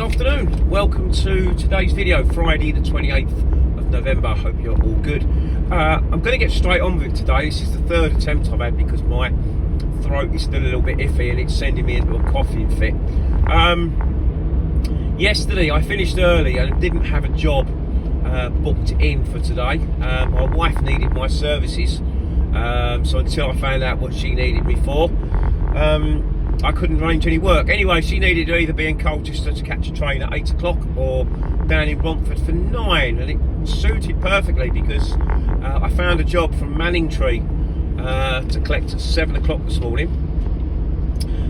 afternoon, welcome to today's video, Friday the 28th of November. I hope you're all good. I'm going to get straight on with it today. This is the third attempt I've had because my throat is still a little bit iffy and it's sending me into a coughing fit. Yesterday I finished early and didn't have a job booked in for today. My wife needed my services, so until I found out what she needed me for, I couldn't arrange any work. Anyway, she needed to either be in Colchester to catch a train at 8 o'clock or down in Romford for 9, and it suited perfectly because I found a job from Manningtree to collect at 7 o'clock this morning.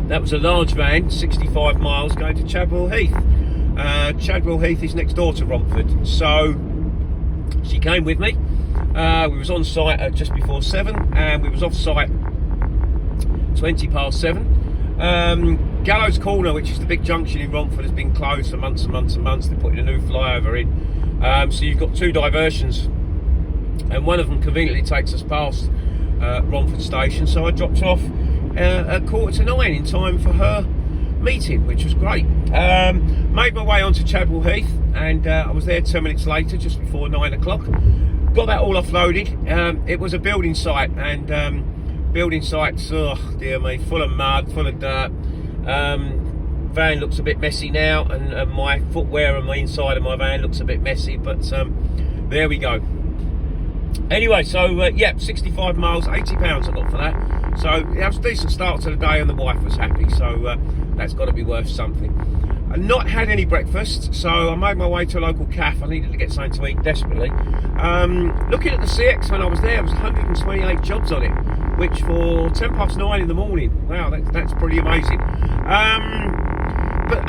That was a large van, 65 miles, going to Chadwell Heath. Chadwell Heath is next door to Romford, so she came with me. We was on site at just before 7 and we was off site 20 past 7. Gallows Corner, which is the big junction in Romford, has been closed for months and months and months. They're putting a new flyover in, so you've got two diversions, and one of them conveniently takes us past Romford station. So I dropped off at 8:45 in time for her meeting, which was great. Made my way onto Chadwell Heath, and I was there 10 minutes later, just before 9 o'clock. Got that all offloaded. It was a building site, and building sites, oh dear me, full of mud, full of dirt. Van looks a bit messy now, and my footwear and my inside of my van looks a bit messy, but there we go. Anyway, so yeah, 65 miles, £80 I got for that. So it was a decent start to the day and the wife was happy, so that's got to be worth something. I've not had any breakfast, so I made my way to a local cafe. I needed to get something to eat desperately. Looking at the CX when I was there was 128 jobs on it, which for 10 past 9 in the morning, wow, that's pretty amazing. But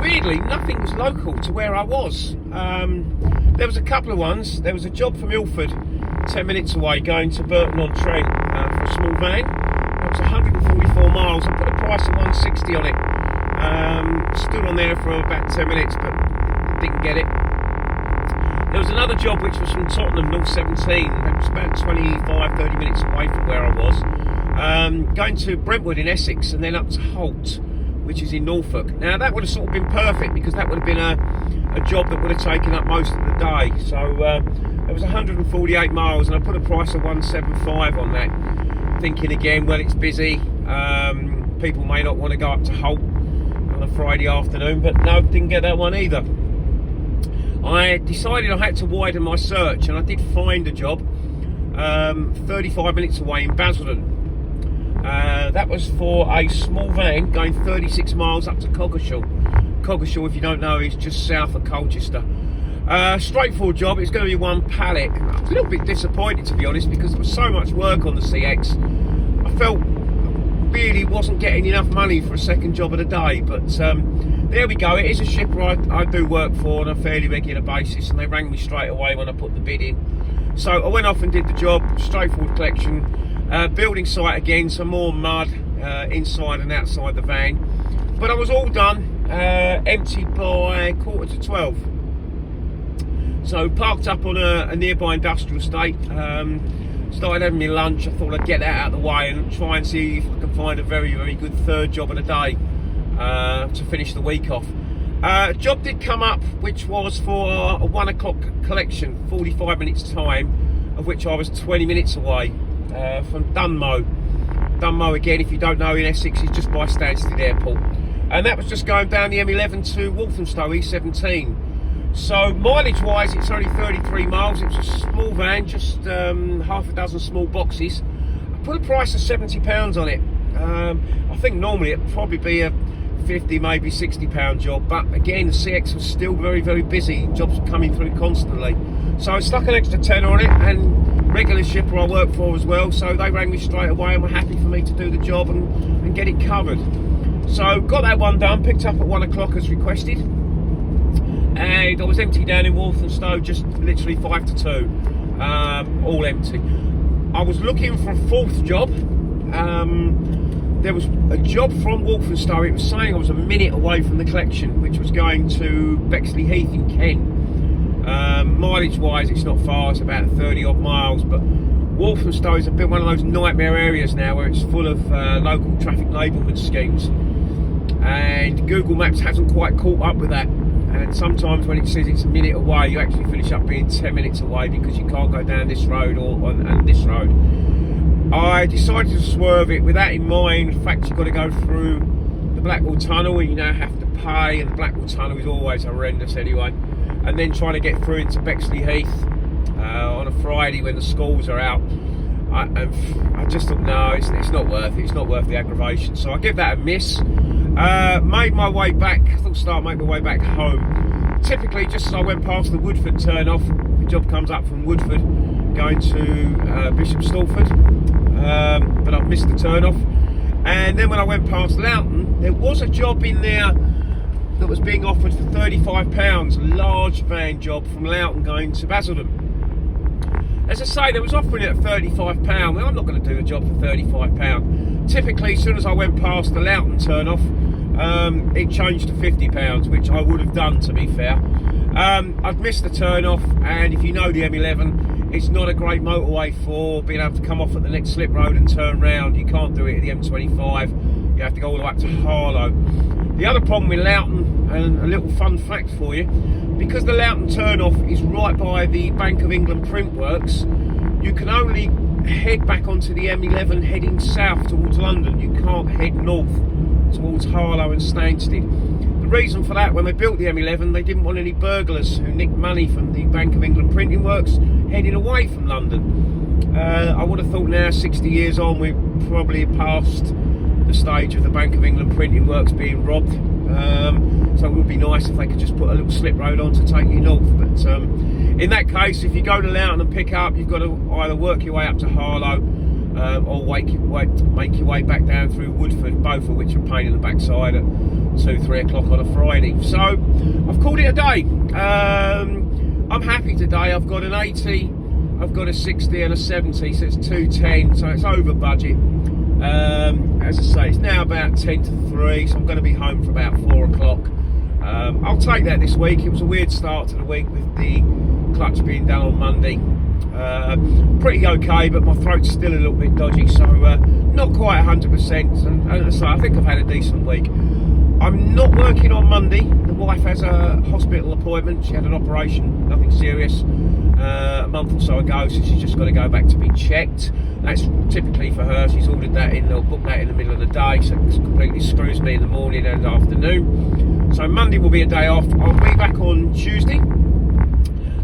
weirdly, nothing was local to where I was. There was a couple of ones. There was a job from Ilford, 10 minutes away, going to Burton-on-Trent for a small van. That was 144 miles. I put a price of 160 on it. Stood on there for about 10 minutes, but didn't get it. There was another job which was from Tottenham, North 17. It was about 25-30 minutes away from where I was. Going to Brentwood in Essex and then up to Holt, which is in Norfolk. Now that would have sort of been perfect because that would have been a job that would have taken up most of the day. So it was 148 miles and I put a price of 175 on that, thinking again, well, it's busy. People may not want to go up to Holt on a Friday afternoon, but no, didn't get that one either. I decided I had to widen my search, and I did find a job 35 minutes away in Basildon. That was for a small van going 36 miles up to Coggeshall. Coggeshall, if you don't know, is just south of Colchester. Straightforward job. It's going to be one pallet. I was a little bit disappointed, to be honest, because there was so much work on the CX. I felt really wasn't getting enough money for a second job of the day, but there we go. It is a shipper I do work for on a fairly regular basis, and they rang me straight away when I put the bid in. So I went off and did the job. Straightforward collection, building site again, some more mud inside and outside the van, but I was all done, emptied by 11:45. So parked up on a nearby industrial estate. Started having my lunch. I thought I'd get that out of the way and try and see if I can find a very, very good third job of the day to finish the week off. Job did come up, which was for a 1 o'clock collection, 45 minutes time, of which I was 20 minutes away from Dunmow. Dunmow, again, if you don't know, in Essex, is just by Stansted Airport. And that was just going down the M11 to Walthamstow, E17. So mileage wise, it's only 33 miles. It's a small van, just half a dozen small boxes. I put a price of £70 on it. I think normally it'd probably be a £50, maybe £60 job, but again, the CX was still very, very busy. Jobs were coming through constantly. So I stuck an extra tenner on it, and regular shipper I work for as well, so they rang me straight away and were happy for me to do the job and get it covered. So got that one done, picked up at 1 o'clock as requested. And I was empty down in Walthamstow, just literally 5 to 2, all empty. I was looking for a fourth job. There was a job from Walthamstow. It was saying I was a minute away from the collection, which was going to Bexley Heath in Kent. Mileage wise, it's not far, it's about 30 odd miles, but Walthamstow is a bit one of those nightmare areas now where it's full of local traffic labelment schemes, and Google Maps hasn't quite caught up with that. and sometimes when it says it's a minute away, you actually finish up being 10 minutes away because you can't go down this road and this road. I decided to swerve it with that in mind. In fact, you've got to go through the Blackwall Tunnel, and you now have to pay, and the Blackwall Tunnel is always horrendous anyway. And then trying to get through into Bexley Heath on a Friday when the schools are out. I just thought, no, it's not worth it. It's not worth the aggravation. So I give that a miss. Made my way back. I thought start making my way back home. Typically, just as I went past the Woodford turn off, the job comes up from Woodford going to Bishop Stortford, but I've missed the turn off. And then when I went past Loughton, there was a job in there that was being offered for £35, a large van job from Loughton going to Basildon. As I say, they was offering it at £35. Well, I'm not going to do a job for £35. Typically, as soon as I went past the Loughton turn-off, it changed to £50, which I would have done, to be fair. I've missed the turn-off, and if you know the M11, it's not a great motorway for being able to come off at the next slip road and turn round. You can't do it at the M25. You have to go all the way up to Harlow. The other problem with Loughton, and a little fun fact for you, because the Loughton turn-off is right by the Bank of England print works, you can only head back onto the M11 heading south towards London. You can't head north towards Harlow and Stansted. The reason for that, when they built the M11, they didn't want any burglars who nicked money from the Bank of England printing works heading away from London. I would have thought now, 60 years on, we're probably past the stage of the Bank of England printing works being robbed. So it would be nice if they could just put a little slip road on to take you north. But in that case, if you go to Loughton and pick up, you've got to either work your way up to Harlow or make your way back down through Woodford, both of which are a pain in the backside at 2-3 o'clock on a Friday. So I've called it a day. I'm happy today. I've got an 80, I've got a 60 and a 70, so it's 210, so it's over budget. As I say, it's now about 10 to 3, so I'm going to be home for about 4 o'clock. I'll take that this week. It was a weird start to the week with the clutch being done on Monday. Pretty okay, but my throat's still a little bit dodgy, so not quite 100%. And as I say, I think I've had a decent week. I'm not working on Monday. The wife has a hospital appointment. She had an operation, nothing serious, a month or so ago, so she's just got to go back to be checked. That's typically for her. She's ordered that in, they'll book that in the middle of the day, so it completely screws me in the morning and afternoon. So Monday will be a day off. I'll be back on Tuesday.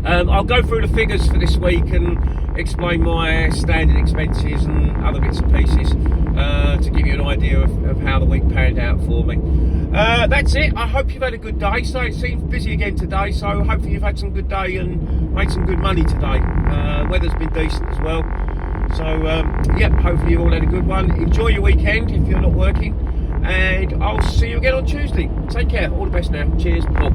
I'll go through the figures for this week and explain my standing expenses and other bits and pieces to give you an idea of how the week panned out for me. That's it. I hope you've had a good day. So it seems busy again today, so hopefully you've had some good day and made some good money today. Weather's been decent as well. So yeah, hopefully you all had a good one. Enjoy your weekend if you're not working, and I'll see you again on Tuesday. Take care. All the best now. Cheers. Bob.